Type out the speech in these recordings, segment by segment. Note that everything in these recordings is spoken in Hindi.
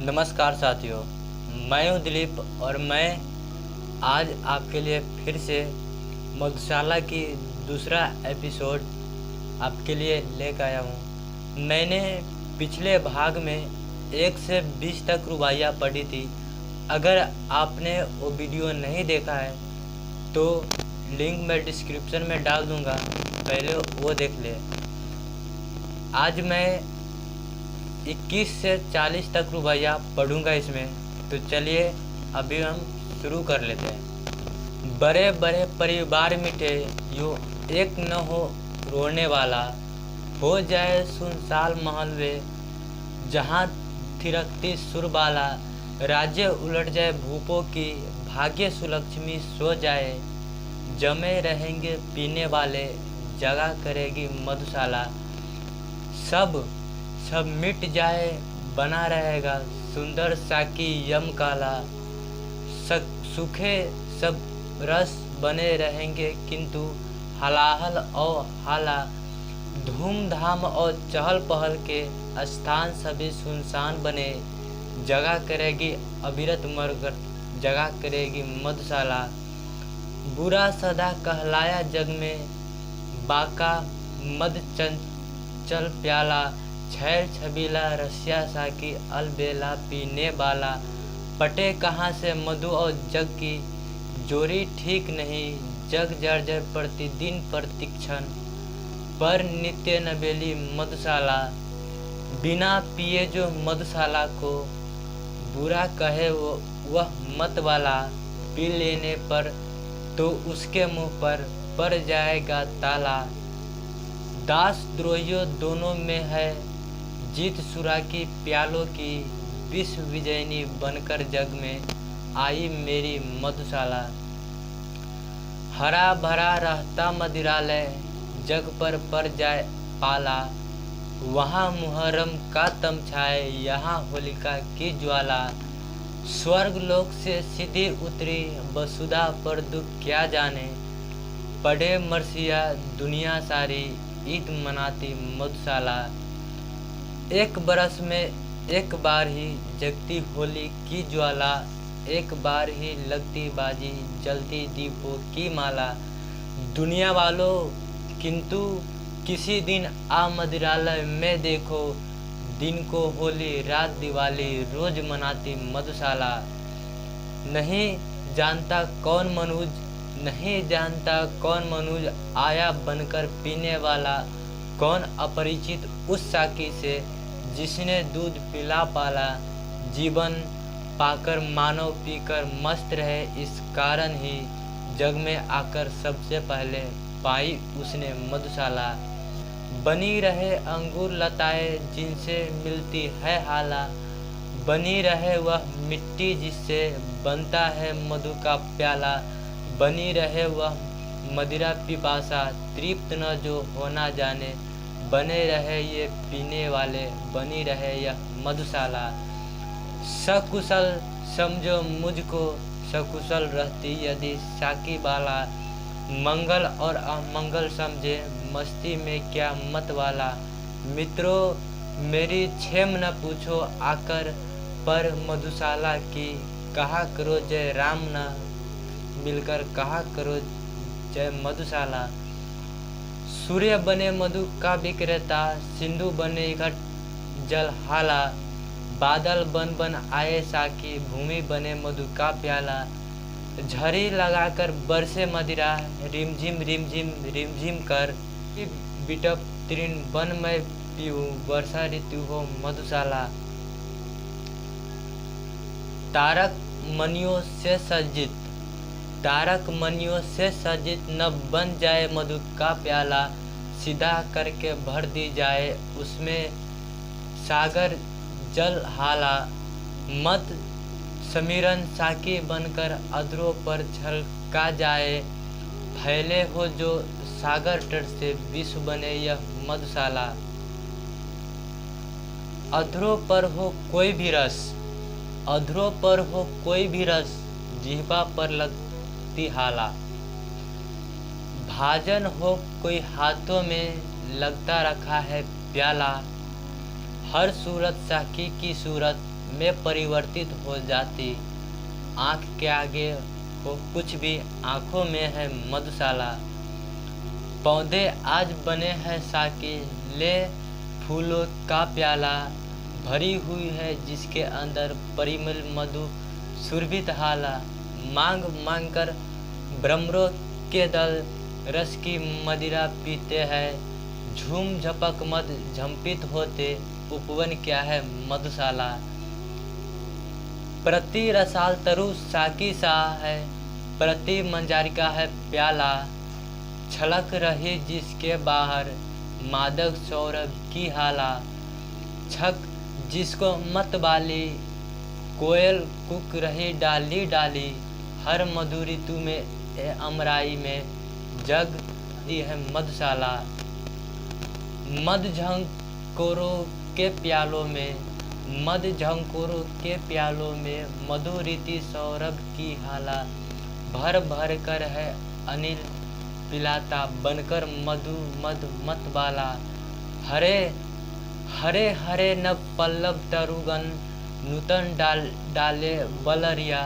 नमस्कार साथियों, मैं हूं दिलीप और मैं आज आपके लिए फिर से मधुशाला की दूसरा एपिसोड आपके लिए लेकर आया हूं। मैंने पिछले भाग में 1 से 20 तक रुबाइयाँ पढ़ी थी। अगर आपने वो वीडियो नहीं देखा है तो लिंक मैं डिस्क्रिप्शन में डाल दूंगा, पहले वो देख ले। आज मैं 21 से 40 तक रुबाइयाँ पढ़ूंगा इसमें, तो चलिए अभी हम शुरू कर लेते हैं। बड़े बड़े परिवार मिटे यूँ एक न हो रोने वाला, हो जाए सुनसान महल वे जहाँ थिरकती सुरबाला, राज्य उलट जाए भूपों की, भाग्य सुलक्ष्मी सो जाए, जमे रहेंगे पीने वाले, जगह करेगी मधुशाला, सब सब मिट जाए बना रहेगा सुंदर साकी यम काला, सूखे सब रस बने रहेंगे किंतु हलाहल और हाला, धूमधाम और चहल पहल के स्थान सभी सुनसान बने, जगह करेगी अविरत मरगर, जगह करेगी मधुशाला, बुरा सदा कहलाया जग में बाका मद चंचल प्याला, छैल छबीला रसिया साकी अलबेला पीने वाला, पटे कहाँ से मधु और जग की जोरी ठीक नहीं, जग जर्जर प्रतिदिन प्रतीक्षण पर नित्य नवेली मधुशाला, बिना पिए जो मधुशाला को बुरा कहे वह मत वाला, पी लेने पर तो उसके मुंह पर पड़ जाएगा ताला, दास द्रोहियों दोनों में है जीत सुरा की प्यालों की, विश्व विजयनी बनकर जग में आई मेरी मधुशाला, हरा भरा रहता मदिरालय जग पर पड़ जाए पाला, वहाँ मुहर्रम का तमछाए यहाँ होलिका की ज्वाला, स्वर्ग लोक से सीधी उतरी वसुधा पर दुख क्या जाने, पढ़े मरसिया दुनिया सारी ईद मनाती मधुशाला, एक बरस में एक बार ही जगती होली की ज्वाला, एक बार ही लगती बाजी जलती दीपों की माला, दुनिया वालों किंतु किसी दिन आ मदिरालय में देखो, दिन को होली रात दिवाली रोज मनाती मधुशाला, नहीं जानता कौन मनुज, नहीं जानता कौन मनुज आया बनकर पीने वाला, कौन अपरिचित उस साकी से जिसने दूध पिला पाला, जीवन पाकर मानव पीकर मस्त रहे, इस कारण ही जग में आकर सबसे पहले पाई उसने मधुशाला, बनी रहे अंगूर लताएं जिनसे मिलती है हाला, बनी रहे वह मिट्टी जिससे बनता है मधु का प्याला, बनी रहे वह मदिरा पिपासा तृप्त न जो होना जाने, बने रहे ये पीने वाले बनी रहे यह मधुशाला, सकुशल समझो मुझको सकुशल रहती यदि साकी बाला, मंगल और अमंगल समझे मस्ती में क्या मत वाला, मित्रों मेरी क्षेम न पूछो आकर पर मधुशाला की, कहा करो जय राम न मिलकर कहा करो जय मधुशाला, सूर्य बने मधु का विक्रेता सिंधु बने घट जल हाला, बादल बन बन आए साकी भूमि बने मधु का प्याला, झरी लगाकर बरसे मदिरा रिमझिम रिमझिम रिमझिम कर, बिटप तृण बन मैं पीऊँ वर्षा ऋतु हो मधुशाला, तारक मणियों से सज्जित तारक मणियों से सज्जित न बन जाए मधु का प्याला, सीधा करके भर दी जाए उसमें सागर जल हाला, मत समीरन साकी बनकर अधरों पर छलका जाए, फैले हो जो सागर तट से विश्व बने यह मधुशाला, अधरों पर हो कोई भी रस, अधरों पर हो कोई भी रस, जिह्वा पर लगती हाला, भाजन हो कोई हाथों में लगता रखा है प्याला, हर सूरत साकी की सूरत में परिवर्तित हो जाती। आँख के आगे हो कुछ भी, आँखों में है मधुशाला। पौधे आज बने हैं साकी, ले फूलों का प्याला। भरी हुई है जिसके अंदर परिमल मधु सुरभित हाला। मांग मांग कर भ्रमरों के दल रस की मदिरा पीते हैं। झूम झपक मद झंपित होते, उपवन क्या है मधुशाला। प्रति रसाल तरु साकी सा है, प्रति मंजारिका है प्याला। छलक रही जिसके बाहर मादक सौरभ की हाला। छक जिसको मत बाली, कोयल कुक रही डाली डाली। हर मधु ऋतु में अमराई में जग दी है मधुशाला। मद झंकोरों के प्यालों में, मद झंकोरों के प्यालों में मधु रीति सौरभ की हाला। भर भर कर है अनिल पिलाता, बनकर मधु मद मत बाला। हरे हरे हरे नव पल्लव तरुगन, नूतन डाले बलरिया।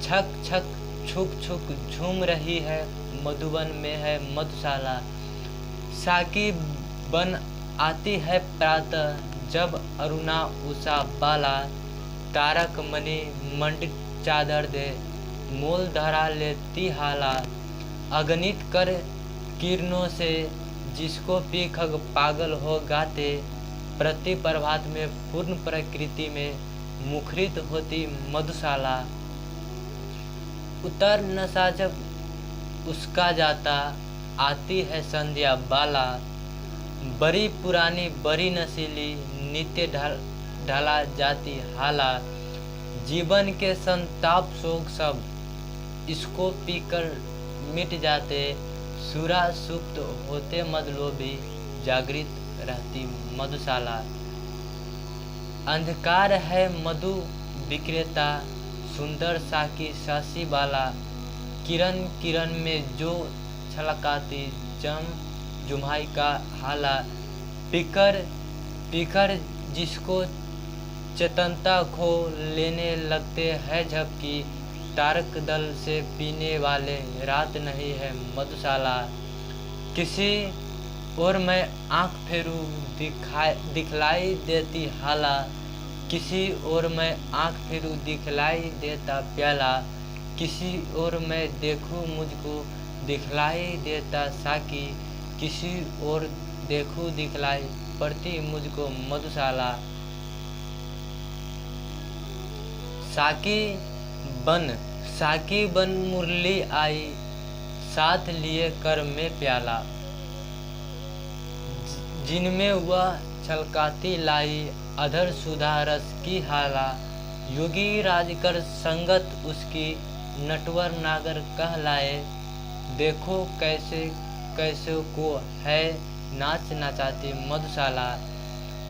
छक छक छुक छुक झूम रही है, मधुबन में है मधुशाला। साकी बन आती है प्रातः, जब अरुणा उषा बाला। तारक मणि मंडित चादर दे, मोल धरा लेती हाला। अगणित कर किरणों से जिसको पी खग पागल हो गाते। प्रति प्रभात में पूर्ण प्रकृति में मुखरित होती मधुशाला। उतर नशा जब उसका जाता, आती है संध्या बाला। बड़ी पुरानी बड़ी नशीली, नित्य ढला जाती हाला। जीवन के संताप शोक सब इसको पीकर मिट जाते। सुरा सुप्त होते मदलोभी, जागृत रहती मधुशाला। अंधकार है मधु विक्रेता, सुंदर साकी सासी बाला। किरण किरण में जो छलकाती, जम जुम्हाई का हाला। पीकर पीकर जिसको चेतनता खो लेने लगते हैं झपकी। तारक दल से पीने वाले रात नहीं है मधुशाला। किसी और मैं आँख फेरूं दिखलाई देती हाला। किसी और मैं आँख फेरूं दिखलाई देता प्याला। किसी और मैं देखूं मुझको दिखलाई देता साकी। किसी और देखूं दिखलाई पड़ती मुझको मधुशाला। साकी बन मुरली आई, साथ लिए कर में प्याला। जिनमें वह छलकाती लाई, अधर सुधा रस की हाला। योगी राजकर संगत उसकी, नटवर नागर कहलाए। देखो कैसे कैसे को है नाच नचाती मधुशाला।